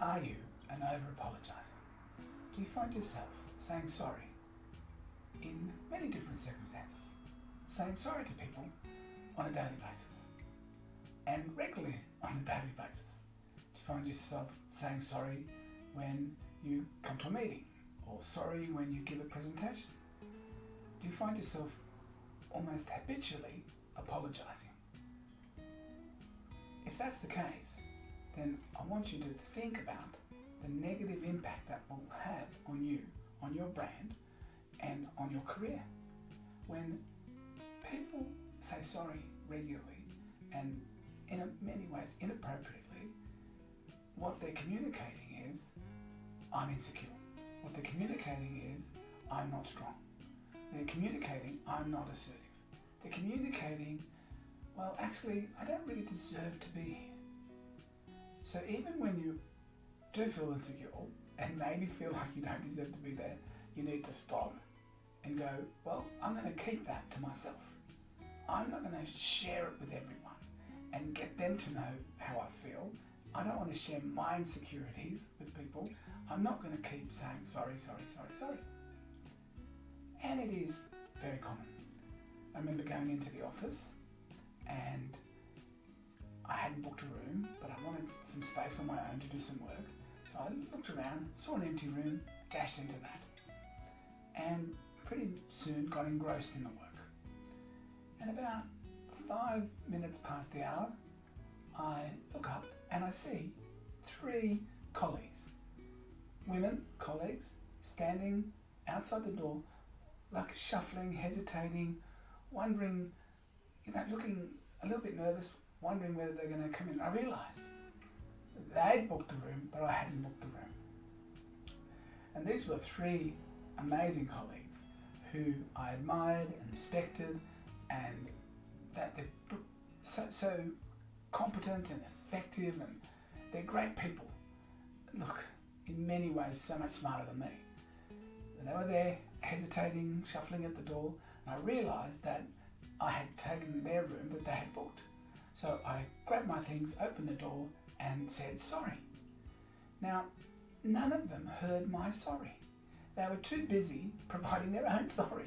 Are you an over-apologiser? Do you find yourself saying sorry in many different circumstances? Saying sorry to people on a daily basis and regularly on a daily basis? Do you find yourself saying sorry when you come to a meeting, or sorry when you give a presentation? Do you find yourself almost habitually apologising? If that's the case, then I want you to think about the negative impact that will have on you, on your brand, and on your career. When people say sorry regularly and in many ways inappropriately, what they're communicating is, I'm insecure. What they're communicating is, I'm not strong. They're communicating, I'm not assertive. They're communicating, well, actually, I don't really deserve to be here. So even when you do feel insecure and maybe feel like you don't deserve to be there, you need to stop and go, well, I'm going to keep that to myself. I'm not going to share it with everyone and get them to know how I feel. I don't want to share my insecurities with people. I'm not going to keep saying sorry. And it is very common. I remember going into the office and I hadn't booked a room, but I wanted some space on my own to do some work. So I looked around, saw an empty room, dashed into that. And pretty soon got engrossed in the work. And about 5 minutes past the hour, I look up and I see 3 colleagues, women colleagues, standing outside the door, like shuffling, hesitating, wondering, looking a little bit nervous, wondering whether they're going to come in. I realised they'd booked the room, but I hadn't booked the room. And these were 3 amazing colleagues who I admired and respected, and that they're so competent and effective, and they're great people. Look, in many ways, so much smarter than me. And they were there, hesitating, shuffling at the door, and I realised that I had taken their room that they had booked. So I grabbed my things, opened the door, and said sorry. Now, none of them heard my sorry. They were too busy providing their own sorry.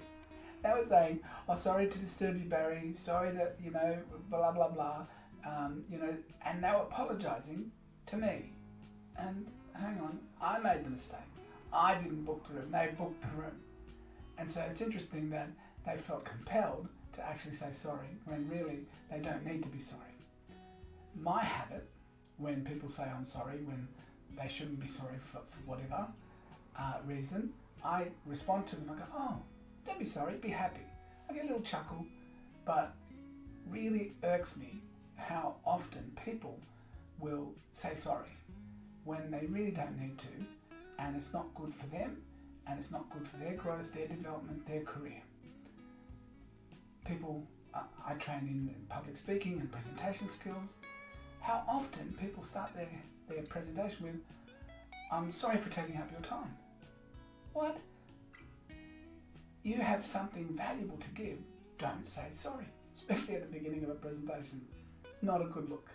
They were saying, oh, sorry to disturb you, Barry, sorry that, blah, blah, blah, and they were apologising to me. And hang on, I made the mistake. I didn't book the room, they booked the room. And so it's interesting that they felt compelled to actually say sorry when really they don't need to be sorry. My habit, when people say I'm sorry, when they shouldn't be sorry for whatever reason, I respond to them, I go, oh, don't be sorry, be happy. I get a little chuckle, but really irks me how often people will say sorry when they really don't need to, and it's not good for them, and it's not good for their growth, their development, their career. People, I train in public speaking and presentation skills. How often people start their presentation with, I'm sorry for taking up your time. What? You have something valuable to give, don't say sorry, especially at the beginning of a presentation. Not a good look.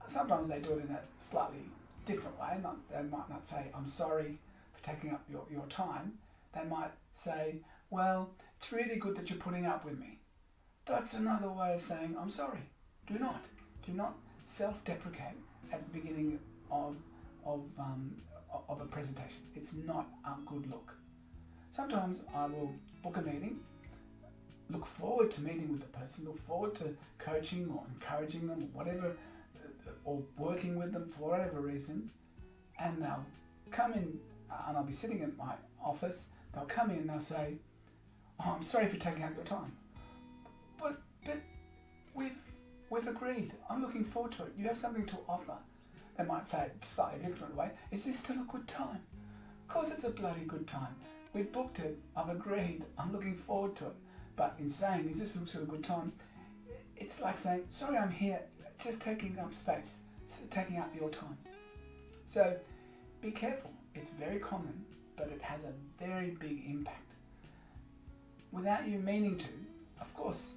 Sometimes they do it in a slightly different way. They might not say, I'm sorry for taking up your time. They might say, well, it's really good that you're putting up with me. That's another way of saying, I'm sorry. Do not self-deprecate at the beginning of a presentation. It's not a good look. Sometimes I will book a meeting, look forward to meeting with the person, look forward to coaching or encouraging them or whatever, or working with them for whatever reason, and they'll come in, and I'll be sitting in my office, they'll come in and they'll say, oh, I'm sorry for taking up your time. But we've agreed. I'm looking forward to it. You have something to offer. They might say it slightly different way. Is this still a good time? Of course it's a bloody good time. We booked it. I've agreed. I'm looking forward to it. But in saying, is this still a good time? It's like saying, sorry, I'm here, just taking up space, taking up your time. So be careful. It's very common, but it has a very big impact. Without you meaning to, of course,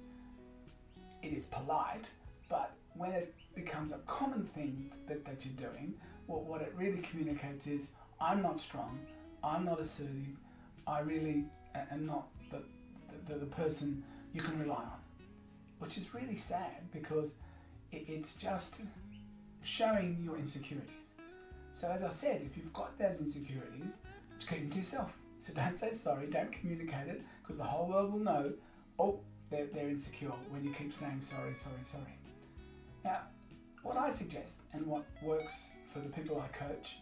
it is polite, but when it becomes a common thing that you're doing, what it really communicates is, I'm not strong, I'm not assertive, I really am not the person you can rely on. Which is really sad, because it's just showing your insecurities. So as I said, if you've got those insecurities, just keep them to yourself. So don't say sorry, don't communicate it, because the whole world will know, oh, they're insecure when you keep saying sorry, sorry, sorry. Now, what I suggest and what works for the people I coach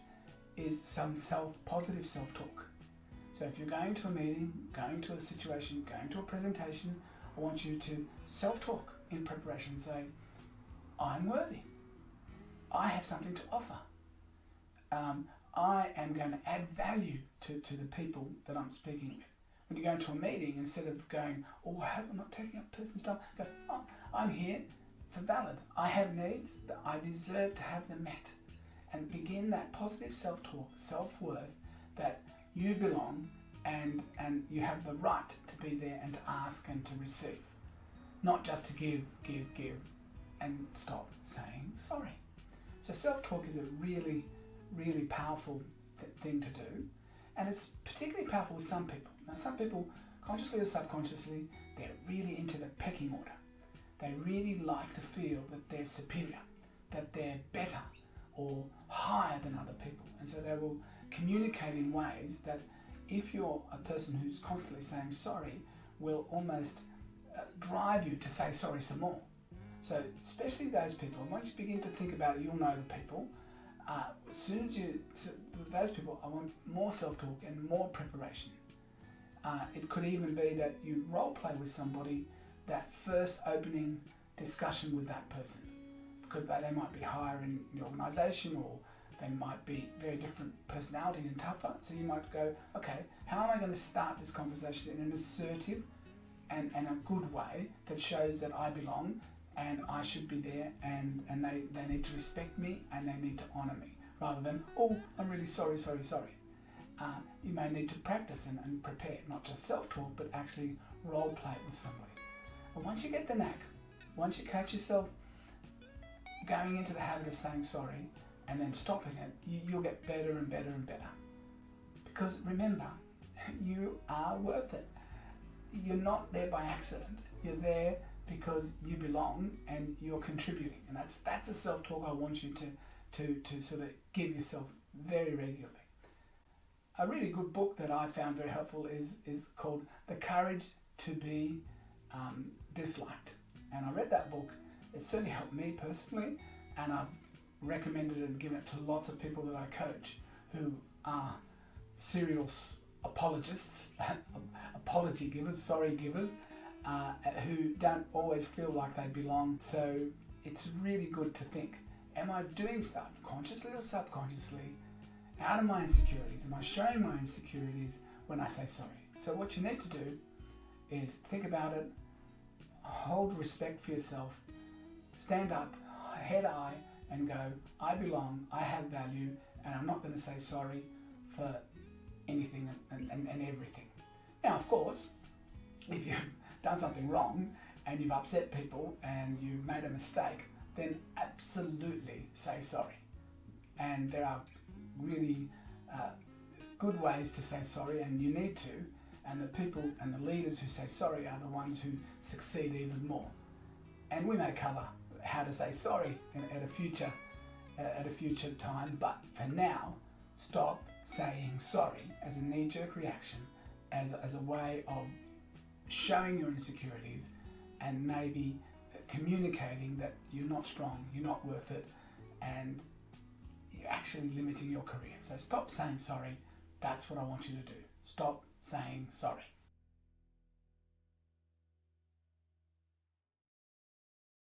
is some positive self-talk. So if you're going to a meeting, going to a situation, going to a presentation, I want you to self-talk in preparation. Say, I'm worthy. I have something to offer. I am going to add value to the people that I'm speaking with. When you go into a meeting, instead of going, oh, I'm not taking up person's time, go, oh, I'm here for valid. I have needs that I deserve to have them met. And begin that positive self-talk, self-worth, that you belong and you have the right to be there and to ask and to receive. Not just to give, and stop saying sorry. So self-talk is a really, really powerful thing to do. And it's particularly powerful with some people. Now, some people, consciously or subconsciously, they're really into the pecking order. They really like to feel that they're superior, that they're better or higher than other people. And so they will communicate in ways that, if you're a person who's constantly saying sorry, will almost drive you to say sorry some more. So especially those people, and once you begin to think about it, you'll know the people. As soon as with those people, I want more self-talk and more preparation. It could even be that you role play with somebody that first opening discussion with that person, because they might be higher in the organisation, or they might be very different personality and tougher. So you might go, okay, how am I going to start this conversation in an assertive and a good way that shows that I belong and I should be there, and they need to respect me and they need to honour me, rather than, oh, I'm really sorry. You may need to practice and prepare, not just self-talk, but actually role play it with somebody. But once you get the knack, once you catch yourself going into the habit of saying sorry and then stopping it, you'll get better and better and better. Because remember, you are worth it. You're not there by accident. You're there because you belong and you're contributing. And that's a self-talk I want you to sort of give yourself very regularly. A really good book that I found very helpful is called The Courage to Be Disliked. And I read that book. It certainly helped me personally, and I've recommended it and given it to lots of people that I coach who are serial apologists, apology givers, sorry givers, who don't always feel like they belong. So it's really good to think, am I doing stuff consciously or subconsciously out of my insecurities? Am I showing my insecurities when I say sorry? So what you need to do is think about it, hold respect for yourself, stand up, head high, and go, I belong, I have value, and I'm not going to say sorry for anything and everything. Now, of course, if you've done something wrong and you've upset people and you've made a mistake, then absolutely say sorry. And there are really good ways to say sorry, and you need to. And the people and the leaders who say sorry are the ones who succeed even more. And we may cover how to say sorry at a future time, but for now, stop saying sorry as a knee-jerk reaction, as a way of showing your insecurities and maybe communicating that you're not strong, you're not worth it, and you're actually limiting your career. So stop saying sorry. That's what I want you to do. Stop saying sorry.